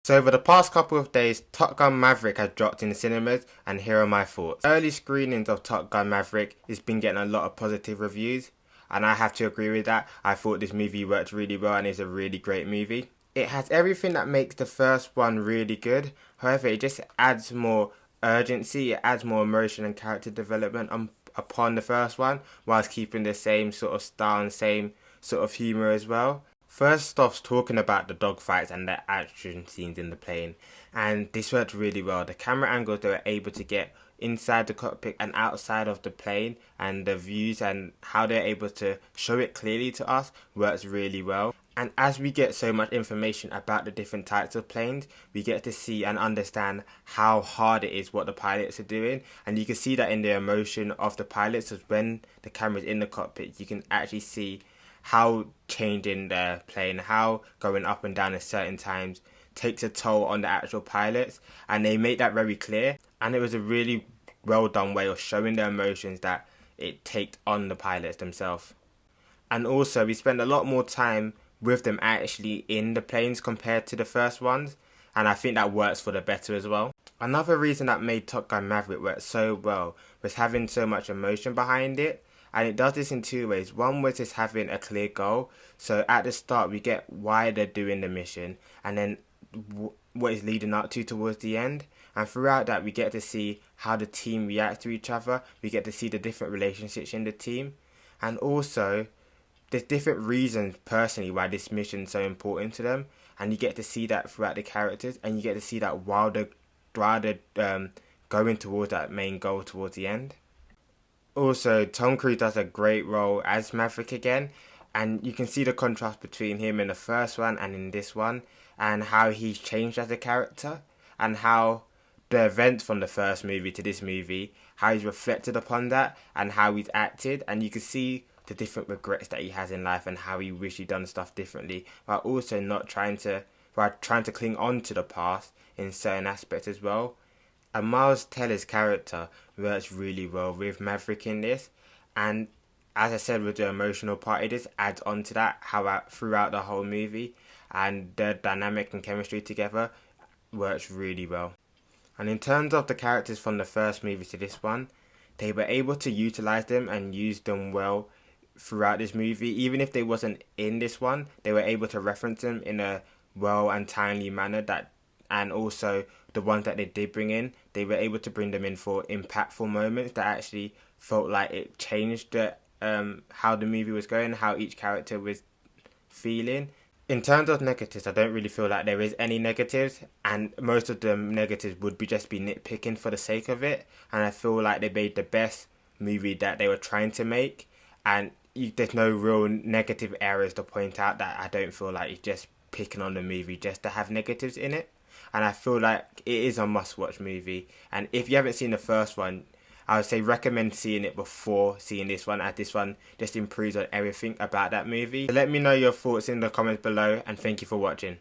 So over the past couple of days, Top Gun Maverick has dropped in the cinemas, and here are my thoughts. Early screenings of Top Gun Maverick has been getting a lot of positive reviews, and I have to agree with that. I thought this movie worked really well and is a really great movie. It has everything that makes the first one really good, however it just adds more urgency, it adds more emotion and character development upon the first one, whilst keeping the same sort of style and same sort of humour as well. First off, talking about the dogfights and the action scenes in the plane, and this worked really well. The camera angles they were able to get inside the cockpit and outside of the plane, and the views and how they're able to show it clearly to us works really well. And as we get so much information about the different types of planes, we get to see and understand how hard it is what the pilots are doing. And you can see that in the emotion of the pilots, as when the camera's in the cockpit, you can actually see how changing the plane, how going up and down at certain times takes a toll on the actual pilots. And they make that very clear. And it was a really well done way of showing the emotions that it takes on the pilots themselves. And also, we spend a lot more time with them actually in the planes compared to the first ones, and I think that works for the better as well. Another reason that made Top Gun Maverick work so well was having so much emotion behind it, and it does this in two ways. One was just having a clear goal, so at the start we get why they're doing the mission, and then what is leading up to towards the end, and throughout that we get to see how the team reacts to each other, we get to see the different relationships in the team, and also there's different reasons personally why this mission is so important to them, and you get to see that throughout the characters, and you get to see that while they're going towards that main goal towards the end. Also, Tom Cruise does a great role as Maverick again, and you can see the contrast between him in the first one and in this one, and how he's changed as a character, and how the events from the first movie to this movie, how he's reflected upon that, and how he's acted, and you can see the different regrets that he has in life and how he wish he'd done stuff differently, while also not trying to cling on to the past in certain aspects as well. And Miles Teller's character works really well with Maverick in this, and as I said, with the emotional part, it just adds on to that throughout the whole movie, and the dynamic and chemistry together works really well. And in terms of the characters from the first movie to this one, they were able to utilise them and use them well throughout this movie. Even if they wasn't in this one, they were able to reference them in a well and timely manner, and also the ones that they did bring in, they were able to bring them in for impactful moments that actually felt like it changed how the movie was going, how each character was feeling. In terms of negatives, I don't really feel like there is any negatives, and most of the negatives would just be nitpicking for the sake of it, and I feel like they made the best movie that they were trying to make, and there's no real negative areas to point out that I don't feel like it's just picking on the movie just to have negatives in it. And I feel like it is a must-watch movie, and if you haven't seen the first one, I would say recommend seeing it before seeing this one, as this one just improves on everything about that movie. So let me know your thoughts in the comments below, and thank you for watching.